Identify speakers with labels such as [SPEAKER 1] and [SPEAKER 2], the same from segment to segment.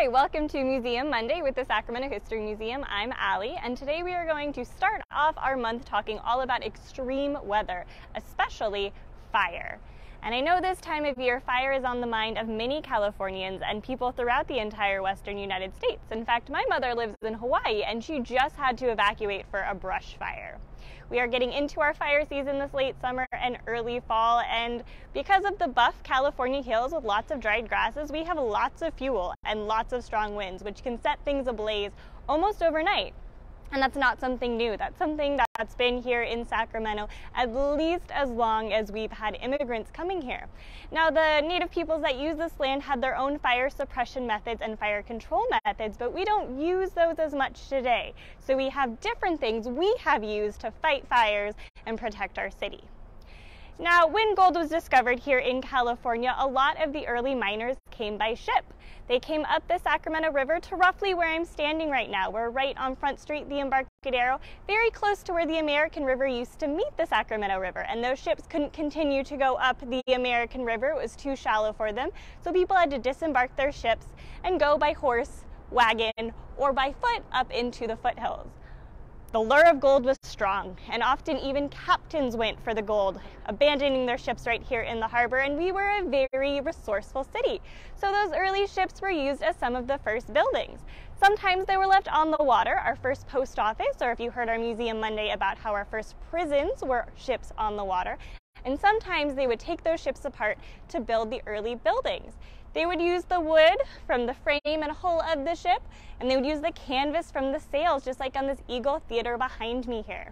[SPEAKER 1] Hi, welcome to Museum Monday with the Sacramento History Museum. I'm Allie, and today we are going to start off our month talking all about extreme weather, especially fire. And I know this time of year, fire is on the mind of many Californians and people throughout the entire western United States. In fact, my mother lives in Hawaii, and she just had to evacuate for a brush fire. We are getting into our fire season this late summer and early fall, and because of the buff California hills with lots of dried grasses, we have lots of fuel and lots of strong winds, which can set things ablaze almost overnight. And that's not something new. That's something that's been here in Sacramento at least as long as we've had immigrants coming here. Now, the native peoples that use this land had their own fire suppression methods and fire control methods, but we don't use those as much today. So we have different things we have used to fight fires and protect our city. Now, when gold was discovered here in California, a lot of the early miners came by ship. They came up the Sacramento River to roughly where I'm standing right now. We're right on Front Street, the Embarcadero, very close to where the American River used to meet the Sacramento River. And those ships couldn't continue to go up the American River. It was too shallow for them. So people had to disembark their ships and go by horse, wagon, or by foot up into the foothills. The lure of gold was strong, and often even captains went for the gold, abandoning their ships right here in the harbor, and we were a very resourceful city. So those early ships were used as some of the first buildings. Sometimes they were left on the water, our first post office, or if you heard our Museum Monday about how our first prisons were ships on the water, and sometimes they would take those ships apart to build the early buildings. They would use the wood from the frame and hull of the ship, and they would use the canvas from the sails, just like on this Eagle Theater behind me here.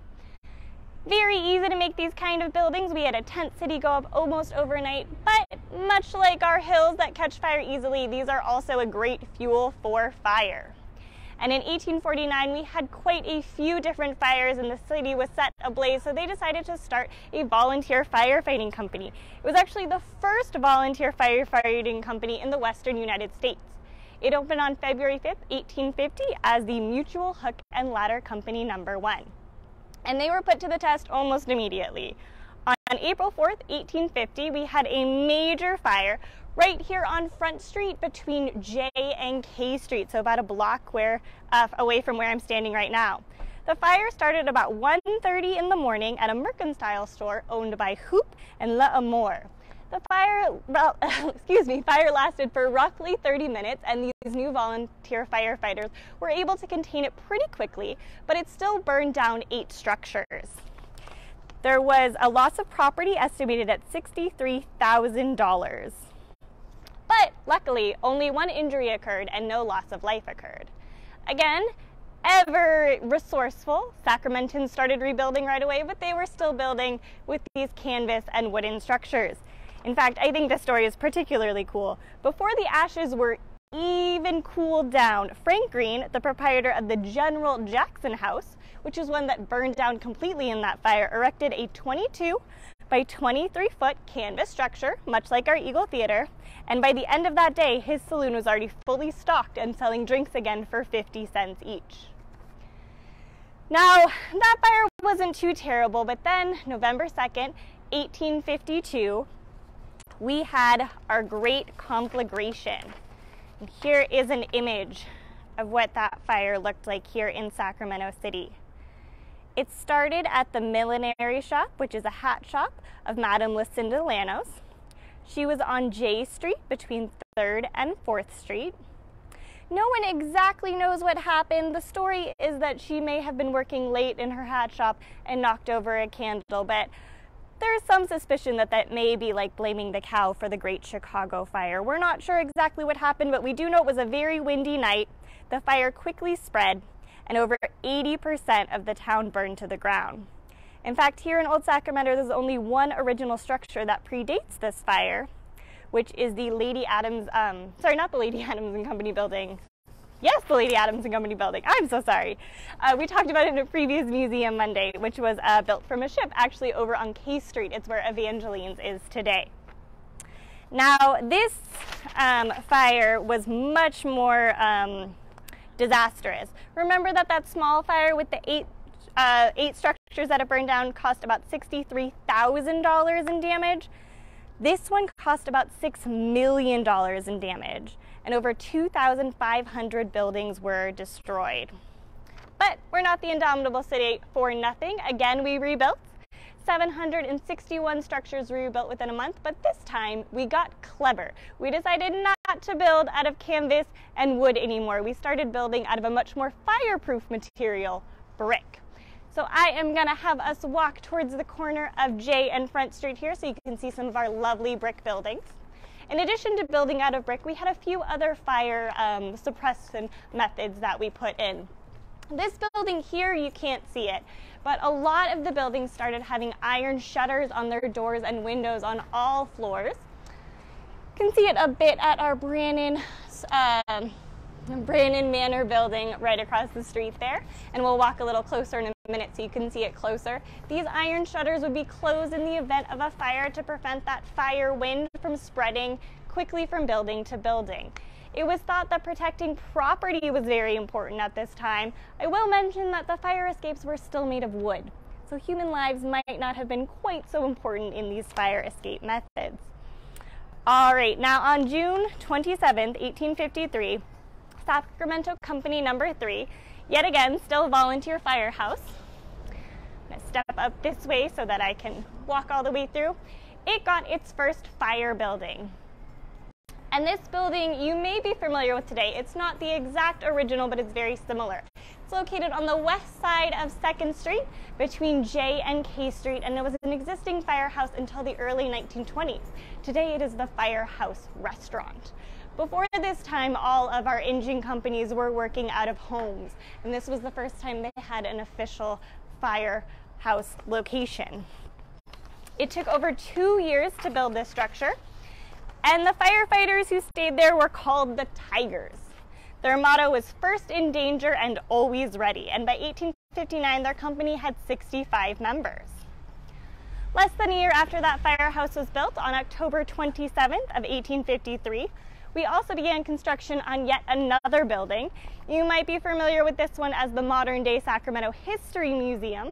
[SPEAKER 1] Very easy to make these kind of buildings. We had a tent city go up almost overnight, but much like our hills that catch fire easily, these are also a great fuel for fire. And in 1849, we had quite a few different fires and the city was set ablaze, so they decided to start a volunteer firefighting company. It was actually the first volunteer firefighting company in the western United States. It opened on February 5th, 1850 as the Mutual Hook and Ladder Company No. 1. And they were put to the test almost immediately. On April 4th, 1850, we had a major fire right here on Front Street between J and K Street, so about a block away from where I'm standing right now. The fire started about 1:30 in the morning at a mercantile store owned by Hoop and L'Amour. The fire lasted for roughly 30 minutes, and these new volunteer firefighters were able to contain it pretty quickly, but it still burned down 8 structures. There was a loss of property estimated at $63,000. But luckily, only 1 injury occurred and no loss of life occurred. Again, ever resourceful, Sacramentans started rebuilding right away, but they were still building with these canvas and wooden structures. In fact, I think this story is particularly cool. Before the ashes were even cooled down, Frank Green, the proprietor of the General Jackson House, which is one that burned down completely in that fire, erected a 22 by 23 foot canvas structure, much like our Eagle Theater, and by the end of that day, his saloon was already fully stocked and selling drinks again for 50 cents each. Now, that fire wasn't too terrible, but then November 2nd, 1852, we had our great conflagration. And here is an image of what that fire looked like here in Sacramento City. It started at the millinery shop, which is a hat shop, of Madame Lucinda Lanos. She was on J Street between 3rd and 4th Street. No one exactly knows what happened. The story is that she may have been working late in her hat shop and knocked over a candle, but there's some suspicion that that may be like blaming the cow for the Great Chicago Fire. We're not sure exactly what happened, but we do know it was a very windy night. The fire quickly spread, and over 80% of the town burned to the ground. In fact, here in Old Sacramento, there's only one original structure that predates this fire, which is the Lady Adams, not the Lady Adams and Company building. Yes, the Lady Adams and Company building. I'm so sorry. We talked about it in a previous Museum Monday, which was built from a ship, actually over on K Street. It's where Evangeline's is today. Now, this fire was much more disastrous. Remember that small fire with the eight structures that it burned down cost about $63,000 in damage? This one cost about $6 million in damage, and over 2,500 buildings were destroyed. But we're not the indomitable city for nothing. Again, we rebuilt. 761 structures were rebuilt within a month, but this time we got clever. We decided not to build out of canvas and wood anymore. We started building out of a much more fireproof material, brick. So I am gonna have us walk towards the corner of J and Front Street here so you can see some of our lovely brick buildings. In addition to building out of brick, we had a few other fire suppressant methods that we put in. This building here, you can't see it, but a lot of the buildings started having iron shutters on their doors and windows on all floors. You can see it a bit at our Brannan Manor building right across the street there, and we'll walk a little closer in a minute so you can see it closer. These iron shutters would be closed in the event of a fire to prevent that fire wind from spreading quickly from building to building. It was thought that protecting property was very important at this time. I will mention that the fire escapes were still made of wood, so human lives might not have been quite so important in these fire escape methods. All right, now on June 27th, 1853, Sacramento Company Number 3, yet again, still volunteer firehouse. I'm gonna step up this way so that I can walk all the way through. It got its first fire building. And this building you may be familiar with today. It's not the exact original, but it's very similar. It's located on the west side of 2nd Street between J and K Street, and it was an existing firehouse until the early 1920s. Today it is the Firehouse Restaurant. Before this time, all of our engine companies were working out of homes, and this was the first time they had an official firehouse location. It took over 2 years to build this structure. And the firefighters who stayed there were called the Tigers. Their motto was first in danger and always ready. And by 1859, their company had 65 members. Less than a year after that firehouse was built, on October 27th of 1853, we also began construction on yet another building. You might be familiar with this one as the modern-day Sacramento History Museum,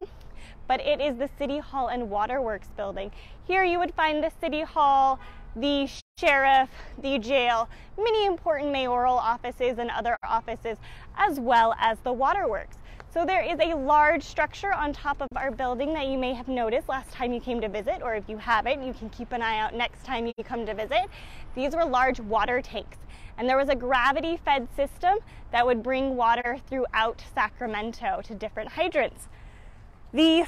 [SPEAKER 1] but it is the City Hall and Waterworks building. Here you would find the City Hall, the sheriff, the jail, many important mayoral offices and other offices, as well as the waterworks. So there is a large structure on top of our building that you may have noticed last time you came to visit, or if you haven't, you can keep an eye out next time you come to visit. These were large water tanks, and there was a gravity-fed system that would bring water throughout Sacramento to different hydrants. The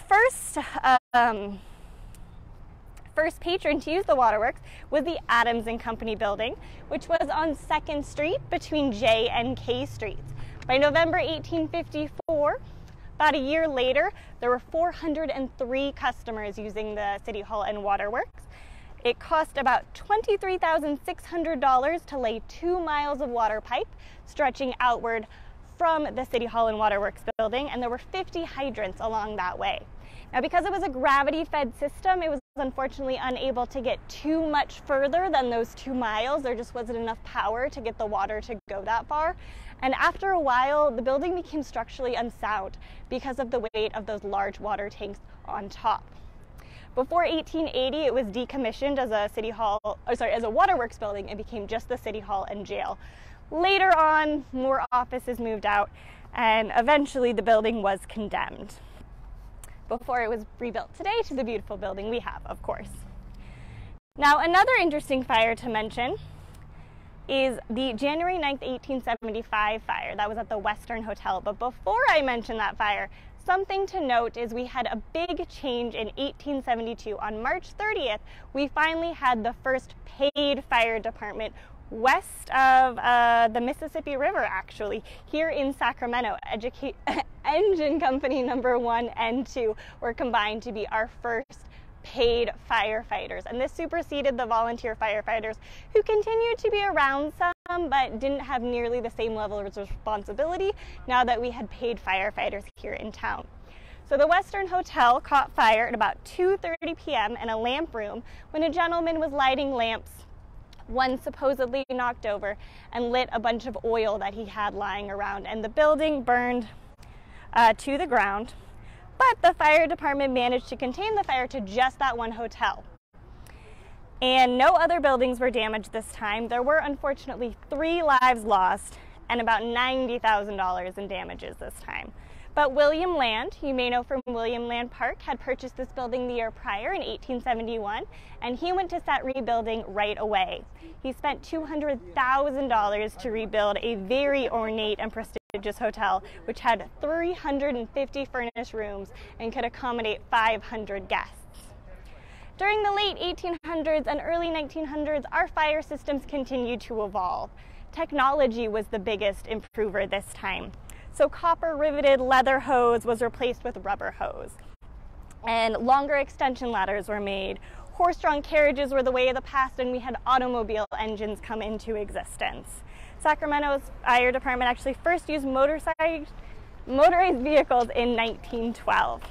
[SPEAKER 1] first patron to use the waterworks was the Adams and Company building, which was on 2nd Street between J and K Streets. By November 1854, about a year later, there were 403 customers using the City Hall and Waterworks. It cost about $23,600 to lay 2 miles of water pipe stretching outward from the City Hall and Waterworks building, and there were 50 hydrants along that way. Now, because it was a gravity-fed system, it was unfortunately unable to get too much further than those 2 miles. There just wasn't enough power to get the water to go that far. And after a while, the building became structurally unsound because of the weight of those large water tanks on top. Before 1880, it was decommissioned as a as a waterworks building. It became just the City Hall and jail. Later on, more offices moved out, and eventually the building was condemned before it was rebuilt today to the beautiful building we have, of course. Now, another interesting fire to mention is the January 9th, 1875 fire that was at the Western Hotel. But before I mention that fire, something to note is we had a big change in 1872. On March 30th, we finally had the first paid fire department west of the Mississippi River, actually, here in Sacramento. Engine Company Number 1 and 2 were combined to be our first paid firefighters, and this superseded the volunteer firefighters who continued to be around some but didn't have nearly the same level of responsibility now that we had paid firefighters here in town. So the Western Hotel caught fire at about 2:30 p.m. in a lamp room when a gentleman was lighting lamps. One supposedly knocked over and lit a bunch of oil that he had lying around, and the building burned to the ground. But the fire department managed to contain the fire to just that one hotel. And no other buildings were damaged this time. There were unfortunately 3 lives lost and about $90,000 in damages this time. But William Land, you may know from William Land Park, had purchased this building the year prior in 1871, and he went to set rebuilding right away. He spent $200,000 to rebuild a very ornate and prestigious hotel, which had 350 furnished rooms and could accommodate 500 guests. During the late 1800s and early 1900s, our fire systems continued to evolve. Technology was the biggest improver this time. So copper riveted leather hose was replaced with rubber hose. And longer extension ladders were made. Horse-drawn carriages were the way of the past, and we had automobile engines come into existence. Sacramento's fire department actually first used motorized vehicles in 1912.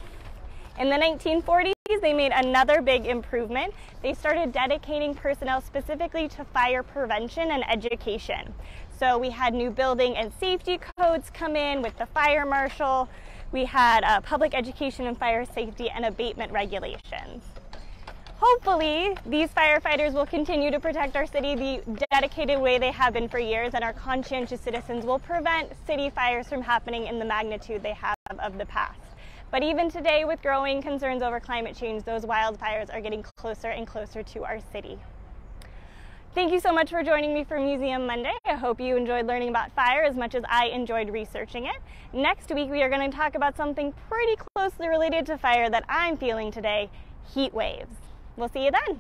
[SPEAKER 1] In the 1940s, they made another big improvement. They started dedicating personnel specifically to fire prevention and education. So we had new building and safety codes come in with the fire marshal. We had public education and fire safety and abatement regulations. Hopefully, these firefighters will continue to protect our city the dedicated way they have been for years, and our conscientious citizens will prevent city fires from happening in the magnitude they have of the past. But even today, with growing concerns over climate change, those wildfires are getting closer and closer to our city. Thank you so much for joining me for Museum Monday. I hope you enjoyed learning about fire as much as I enjoyed researching it. Next week, we are going to talk about something pretty closely related to fire that I'm feeling today, heat waves. We'll see you then.